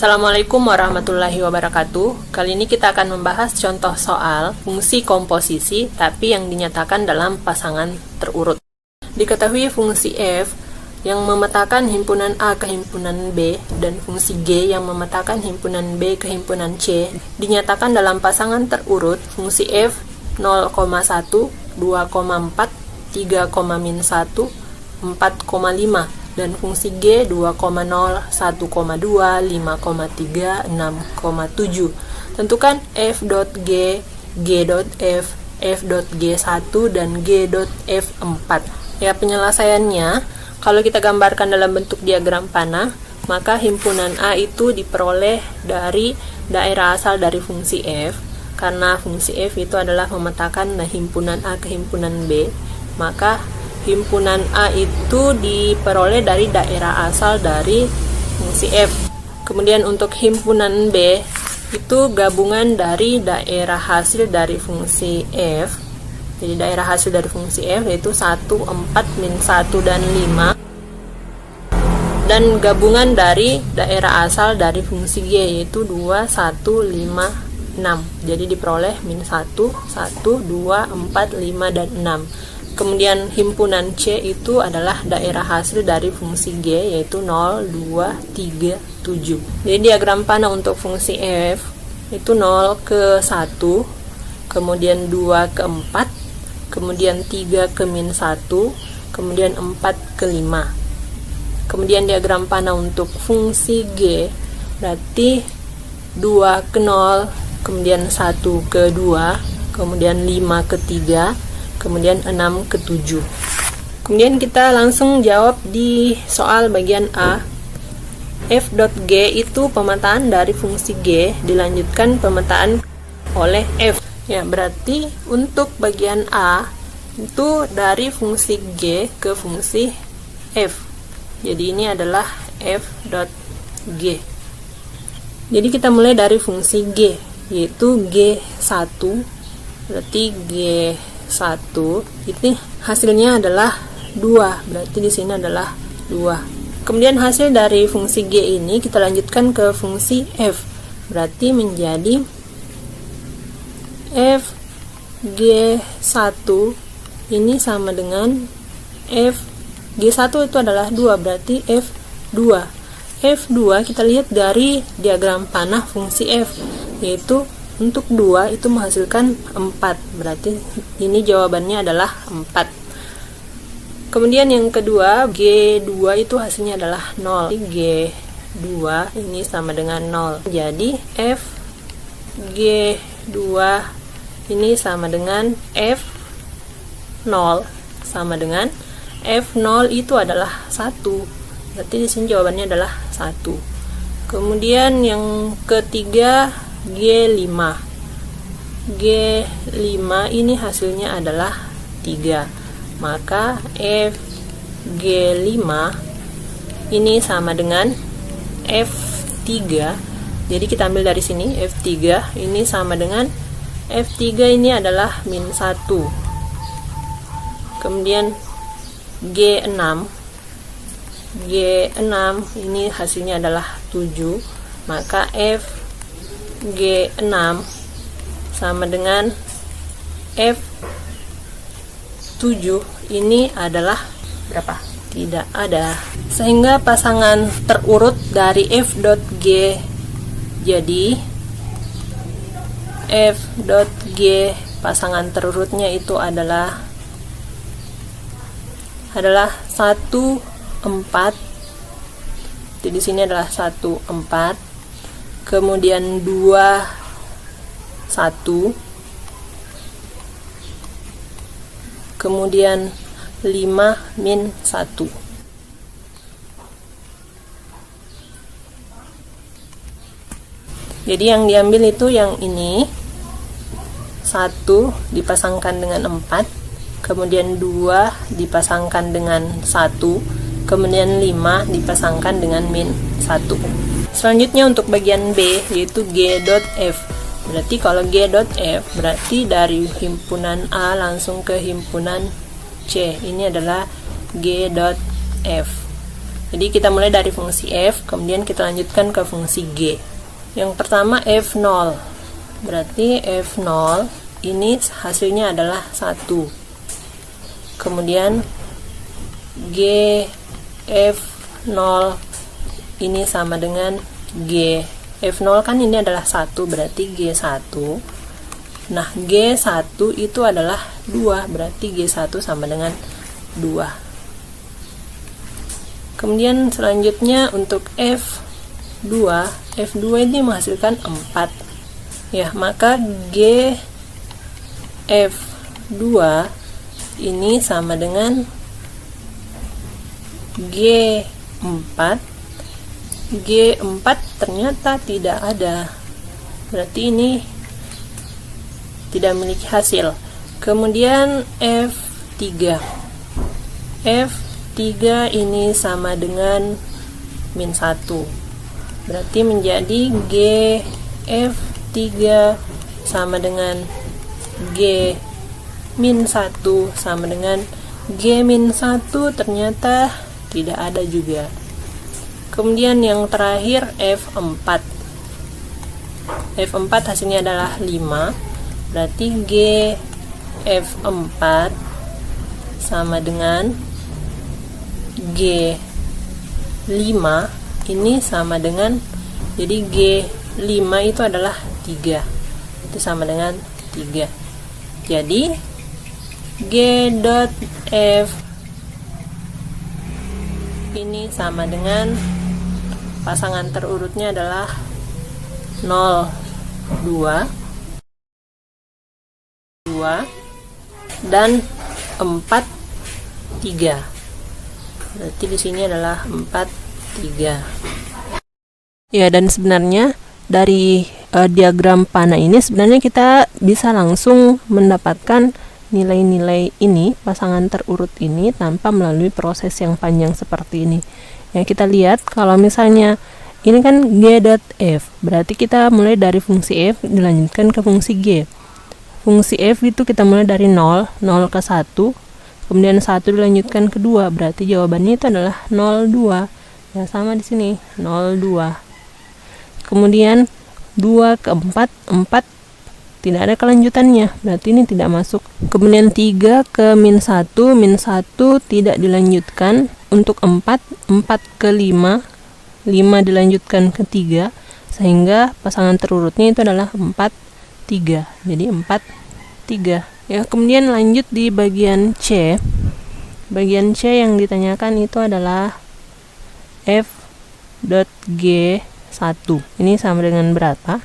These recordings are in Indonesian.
Assalamualaikum warahmatullahi wabarakatuh. Kali ini kita akan membahas contoh soal fungsi komposisi tapi yang dinyatakan dalam pasangan terurut. Diketahui fungsi f yang memetakan himpunan A ke himpunan B dan fungsi g yang memetakan himpunan B ke himpunan C dinyatakan dalam pasangan terurut fungsi f 0,1, 2,4, 3,-1, 4,5 dan fungsi G 2,0, 1,2, 5,3, 6,7. Tentukan f.g, g.f, f.g1 dan g.f4. Ya, penyelesaiannya kalau kita gambarkan dalam bentuk diagram panah, maka himpunan A itu diperoleh dari daerah asal dari fungsi f. Karena fungsi f itu adalah memetakan himpunan A ke himpunan B, maka himpunan A itu diperoleh dari daerah asal dari fungsi f. Kemudian untuk himpunan B itu gabungan dari daerah hasil dari fungsi f. Jadi daerah hasil dari fungsi f yaitu 1, 4, min 1 dan 5. Dan gabungan dari daerah asal dari fungsi g yaitu 2, 1, 5, 6. Jadi diperoleh min 1, 1, 2, 4, 5 dan 6. Kemudian himpunan C itu adalah daerah hasil dari fungsi G yaitu 0, 2, 3, 7. Jadi diagram panah untuk fungsi f itu 0 ke 1, kemudian 2 ke 4, kemudian 3 ke min 1, kemudian 4 ke 5. Kemudian diagram panah untuk fungsi G berarti 2 ke 0, kemudian 1 ke 2, kemudian 5 ke 3, kemudian 6 ke 7. Kemudian kita langsung jawab di soal bagian A. F.G itu pemetaan dari fungsi G dilanjutkan pemetaan oleh F. Ya, berarti untuk bagian A itu dari fungsi G ke fungsi F. Jadi ini adalah F.G. Jadi kita mulai dari fungsi G, yaitu G1, berarti G1 ini hasilnya adalah 2, berarti di sini adalah 2. Kemudian hasil dari fungsi G ini kita lanjutkan ke fungsi F, berarti menjadi F G1 ini sama dengan F G1 itu adalah 2, berarti F2. F2 kita lihat dari diagram panah fungsi F, yaitu untuk 2 itu menghasilkan 4, berarti ini jawabannya adalah 4. Kemudian yang kedua, G2 itu hasilnya adalah 0. G2 ini sama dengan 0. Jadi F G2 ini sama dengan F0 sama dengan F0 itu adalah 1. Berarti di sini jawabannya adalah 1. Kemudian yang ketiga, G5. G5 ini hasilnya adalah 3. Maka F-G5 ini sama dengan F3. Jadi kita ambil dari sini F3 ini sama dengan F3 ini adalah min 1. Kemudian G6. G6 ini hasilnya adalah 7. Maka G6 sama dengan F7 ini adalah berapa? Tidak ada. Sehingga pasangan terurut dari F.G jadi F.G pasangan terurutnya itu adalah 1, 4. Jadi di sini adalah 1, 4. Kemudian 2, 1, kemudian 5, min 1. Jadi yang diambil itu yang ini 1 dipasangkan dengan 4, kemudian 2 dipasangkan dengan 1, kemudian 5 dipasangkan dengan min 1. Selanjutnya untuk bagian B yaitu G.F. Berarti kalau G.F berarti dari himpunan A langsung ke himpunan C. Ini adalah G.F. Jadi kita mulai dari fungsi f, kemudian kita lanjutkan ke fungsi g. Yang pertama f0, berarti f0 ini hasilnya adalah 1. Kemudian g f0 ini sama dengan g. F0 kan ini adalah 1, berarti G1. Nah, G1 itu adalah 2, berarti G1 sama dengan 2. Kemudian selanjutnya untuk F2, F2 ini menghasilkan 4. Ya, maka G F2 ini sama dengan G4. G4 ternyata tidak ada, berarti ini tidak memiliki hasil. Kemudian F3 ini sama dengan min 1, berarti menjadi G F3 sama dengan G min 1 sama dengan G min 1, ternyata tidak ada juga. Kemudian yang terakhir F4. F4 hasilnya adalah 5, berarti G F4 sama dengan G5 ini sama dengan, jadi G5 itu adalah 3, itu sama dengan 3. Jadi G dot F ini sama dengan pasangan terurutnya adalah 0, 2, dan 4, 3. Berarti di sini adalah 4, 3. Ya, dan sebenarnya dari diagram panah ini sebenarnya kita bisa langsung mendapatkan nilai-nilai ini, pasangan terurut ini, tanpa melalui proses yang panjang seperti ini. Ya, kita lihat kalau misalnya ini kan G dot F, berarti kita mulai dari fungsi F dilanjutkan ke fungsi G. Fungsi F itu kita mulai dari 0 ke 1, kemudian 1 dilanjutkan ke 2, berarti jawabannya itu adalah 02. Ya, sama di sini 02. Kemudian 2 ke 4, 4 tidak ada kelanjutannya, berarti ini tidak masuk. Kemudian 3 ke min 1 tidak dilanjutkan. Untuk 4 ke 5 dilanjutkan ke 3, sehingga pasangan terurutnya itu adalah 4, 3. Jadi 4, 3. Ya, kemudian lanjut di bagian C. Bagian C yang ditanyakan itu adalah F.G1. Ini sama dengan berapa?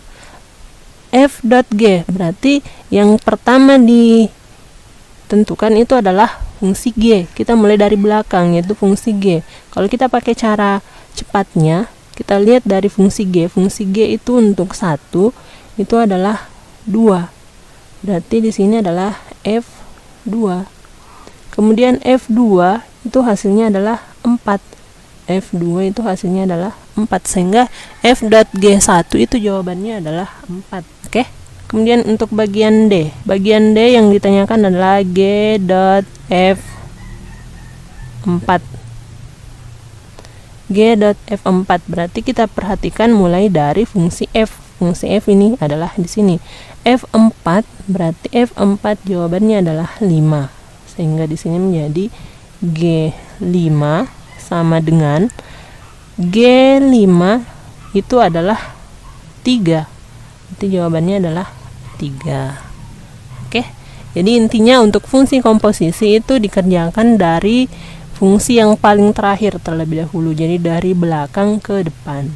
F.G, berarti yang pertama ditentukan itu adalah fungsi G. Kita mulai dari belakang, yaitu fungsi G. Kalau kita pakai cara cepatnya, kita lihat dari fungsi G. Fungsi G itu untuk 1 itu adalah 2. Berarti di sini adalah F2. Kemudian F2 itu hasilnya adalah 4. F2 itu hasilnya adalah 4, sehingga F.G1 itu jawabannya adalah 4. Oke. Kemudian untuk bagian D. Bagian D yang ditanyakan adalah G.F4. G.F4 berarti kita perhatikan mulai dari fungsi F. Fungsi F ini adalah di sini. F4 berarti F4 jawabannya adalah 5. Sehingga di sini menjadi G5 sama dengan G5 itu adalah 3. Berarti jawabannya adalah 3. Oke. Jadi intinya untuk fungsi komposisi itu dikerjakan dari fungsi yang paling terakhir terlebih dahulu. Jadi dari belakang ke depan.